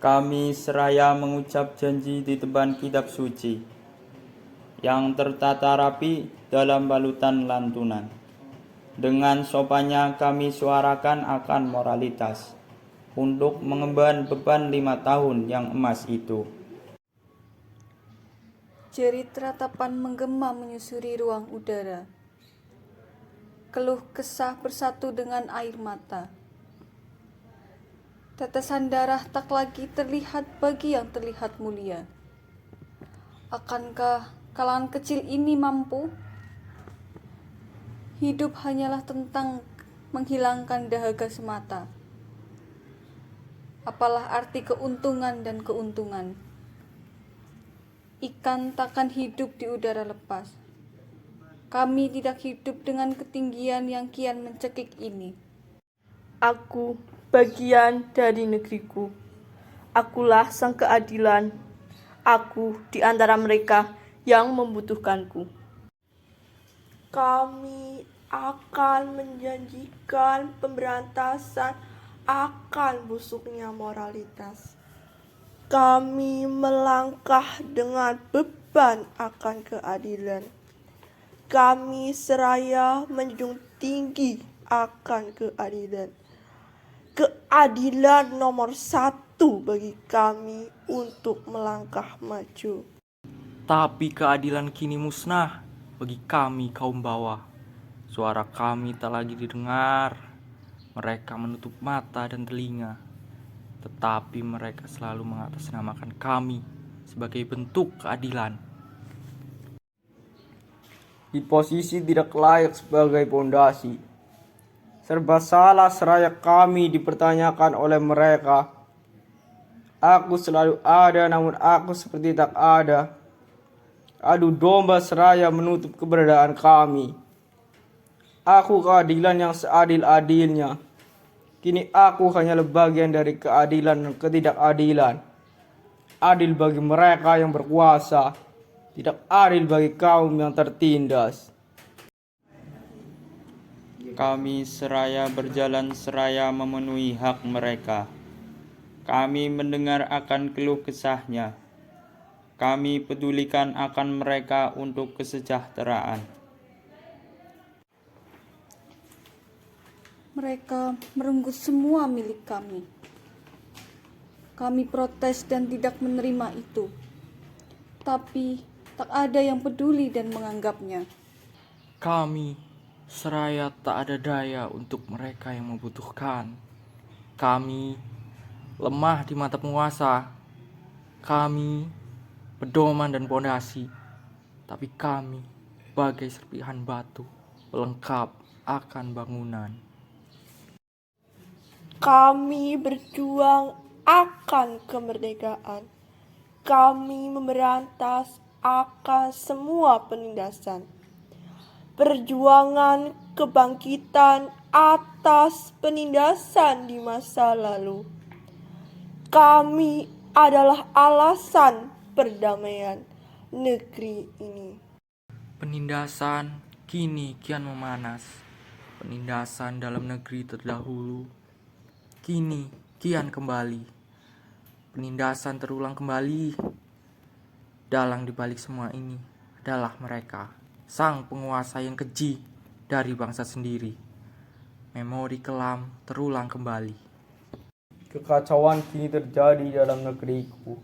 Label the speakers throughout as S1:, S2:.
S1: Kami seraya mengucap janji di depan kitab suci yang tertata rapi dalam balutan lantunan. Dengan sopannya kami suarakan akan moralitas untuk mengemban beban 5 tahun yang emas itu.
S2: Jerit ratapan menggema menyusuri ruang udara. Keluh kesah bersatu dengan air mata. Tetesan darah tak lagi terlihat bagi yang terlihat mulia. Akankah kalangan kecil ini mampu? Hidup hanyalah tentang menghilangkan dahaga semata. Apalah arti keuntungan dan keuntungan? Ikan takkan hidup di udara lepas. Kami tidak hidup dengan ketinggian yang kian mencekik ini.
S3: Aku bagian dari negeriku. Akulah sang keadilan. Aku di antara mereka yang membutuhkanku. Kami akan menjanjikan pemberantasan akan busuknya moralitas. Kami melangkah dengan beban akan keadilan. Kami seraya menjunjung tinggi akan keadilan. Keadilan nomor 1 bagi kami untuk melangkah maju.
S4: Tapi keadilan kini musnah bagi kami kaum bawah. Suara kami tak lagi didengar. Mereka menutup mata dan telinga. Tetapi mereka selalu mengatasnamakan kami sebagai bentuk keadilan.
S1: Di posisi tidak layak sebagai pondasi. Serba salah seraya kami dipertanyakan oleh mereka. Aku selalu ada namun aku seperti tak ada. Adu domba seraya menutup keberadaan kami. Aku keadilan yang seadil-adilnya. Kini aku hanyalah bagian dari keadilan dan ketidakadilan. Adil bagi mereka yang berkuasa, tidak adil bagi kaum yang tertindas. Kami seraya berjalan seraya memenuhi hak mereka. Kami mendengar akan keluh kesahnya. Kami pedulikan akan mereka untuk kesejahteraan.
S2: Mereka merenggut semua milik kami. Kami protes dan tidak menerima itu. Tapi tak ada yang peduli dan menganggapnya.
S4: Kami seraya tak ada daya untuk mereka yang membutuhkan. Kami lemah di mata penguasa. Kami pedoman dan pondasi. Tapi kami bagai serpihan batu pelengkap akan bangunan.
S3: Kami berjuang akan kemerdekaan. Kami memberantas akan semua penindasan. Perjuangan kebangkitan atas penindasan di masa lalu. Kami adalah alasan perdamaian negeri ini.
S4: Penindasan kini kian memanas. Penindasan dalam negeri terdahulu kini kian kembali. Penindasan terulang kembali. Dalang dibalik semua ini adalah mereka, sang penguasa yang keji dari bangsa sendiri. Memori kelam terulang kembali.
S1: Kekacauan kini terjadi dalam negeriku.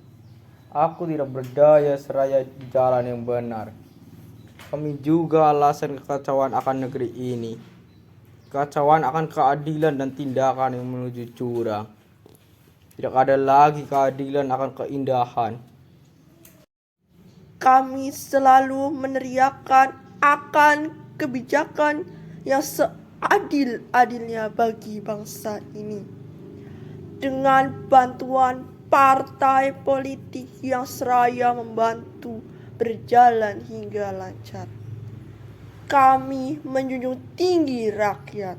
S1: Aku tidak berdaya seraya di jalan yang benar. Kami juga alasan kekacauan akan negeri ini. Kekacauan akan keadilan dan tindakan yang menuju curang. Tidak ada lagi keadilan akan keindahan.
S3: Kami selalu meneriakkan akan kebijakan yang seadil-adilnya bagi bangsa ini. Dengan bantuan partai politik yang seraya membantu berjalan hingga lancar. Kami menjunjung tinggi rakyat.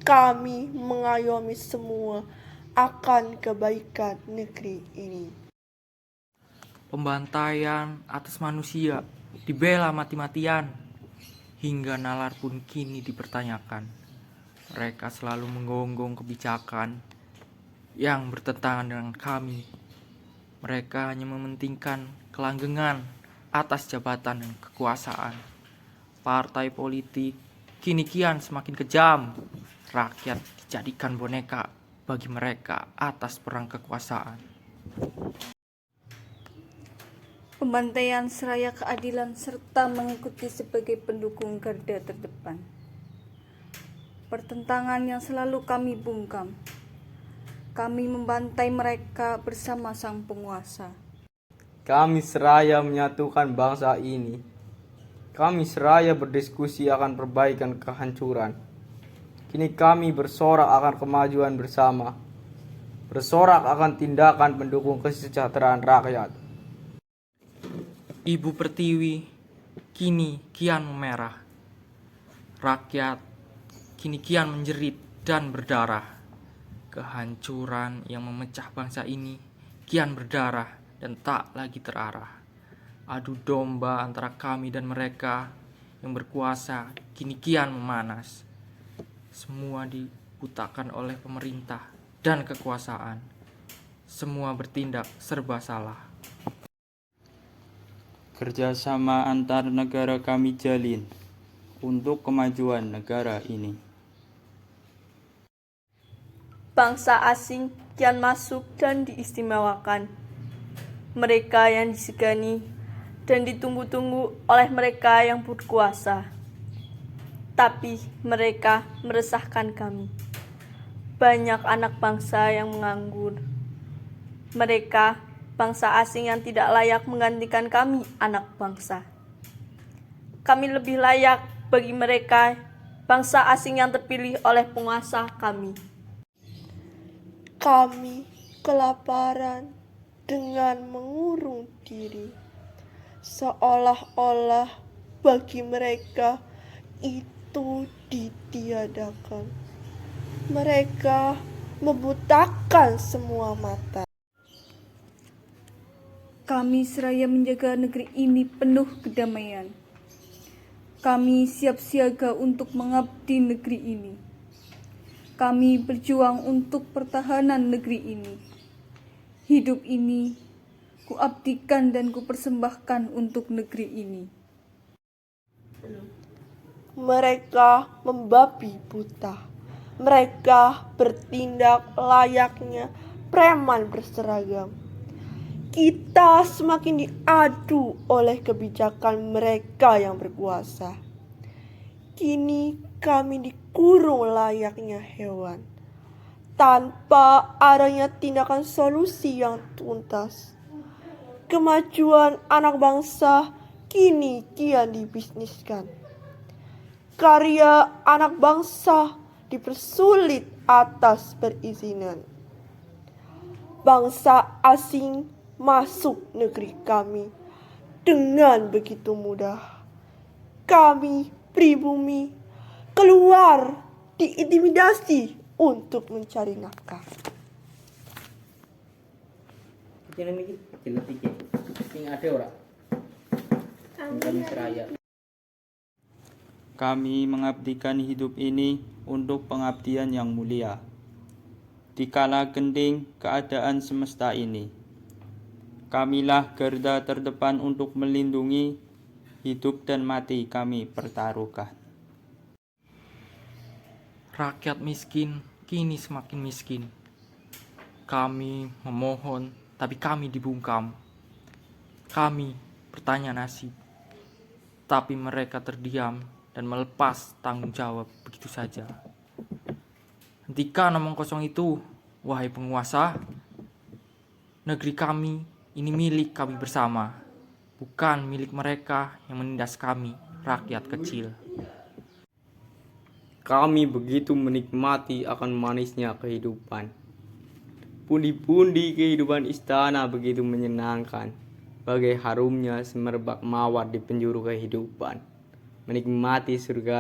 S3: Kami mengayomi semua akan kebaikan negeri ini.
S4: Pembantaian atas manusia dibela mati-matian. Hingga nalar pun kini dipertanyakan. Mereka selalu menggonggong kebijakan yang bertentangan dengan kami Mereka hanya mementingkan kelanggengan atas jabatan dan kekuasaan. Partai politik kini kian semakin kejam. Rakyat dijadikan boneka bagi mereka atas perang kekuasaan.
S2: Pembantaian seraya keadilan serta mengikuti sebagai pendukung garda terdepan. Pertentangan yang selalu kami bungkam. Kami membantai mereka bersama sang penguasa.
S1: Kami seraya menyatukan bangsa ini. Kami seraya berdiskusi akan perbaikan kehancuran. Kini kami bersorak akan kemajuan bersama. Bersorak akan tindakan pendukung kesejahteraan rakyat.
S4: Ibu Pertiwi kini kian memerah. Rakyat kini kian menjerit dan berdarah. Kehancuran yang memecah bangsa ini kian berdarah dan tak lagi terarah. Adu domba antara kami dan mereka yang berkuasa kini kian memanas. Semua dibutakan oleh pemerintah dan kekuasaan. Semua bertindak serba salah.
S5: Kerjasama antar negara kami jalin untuk kemajuan negara ini.
S3: Bangsa asing kian masuk dan diistimewakan. Mereka yang disegani dan ditunggu-tunggu oleh mereka yang berkuasa. Tapi mereka meresahkan kami. Banyak anak bangsa yang menganggur. Mereka bangsa asing yang tidak layak menggantikan kami anak bangsa. Kami lebih layak bagi mereka bangsa asing yang terpilih oleh penguasa kami.
S6: Kami kelaparan dengan mengurung diri, seolah-olah bagi mereka itu ditiadakan. Mereka membutakan semua mata.
S2: Kami seraya menjaga negeri ini penuh kedamaian. Kami siap siaga untuk mengabdi negeri ini. Kami berjuang untuk pertahanan negeri ini. Hidup ini kuabdikan dan kupersembahkan untuk negeri ini.
S6: Mereka membabi buta. Mereka bertindak layaknya preman berseragam. Kita semakin diadu oleh kebijakan mereka yang berkuasa. Kini kami dikurung layaknya hewan, tanpa adanya tindakan solusi yang tuntas. Kemajuan anak bangsa kini kian dibisniskan. Karya anak bangsa dipersulit atas perizinan. Bangsa asing masuk negeri kami dengan begitu mudah. Kami pribumi keluar diintimidasi untuk mencari nafkah.
S5: Kami mengabdikan hidup ini untuk pengabdian yang mulia. Dikala genting keadaan semesta ini, kamilah garda terdepan untuk melindungi. Hidup dan mati kami pertaruhkan.
S4: Rakyat miskin kini semakin miskin. Kami memohon, tapi kami dibungkam. Kami bertanya nasib, tapi mereka terdiam dan melepas tanggung jawab begitu saja. Hentikan omong kosong itu, wahai penguasa. Negeri kami ini milik kami bersama, bukan milik mereka yang menindas kami, rakyat kecil.
S1: Kami begitu menikmati akan manisnya kehidupan. Pundi-pundi kehidupan istana begitu menyenangkan, bagai harumnya semerbak mawar di penjuru kehidupan. Menikmati surga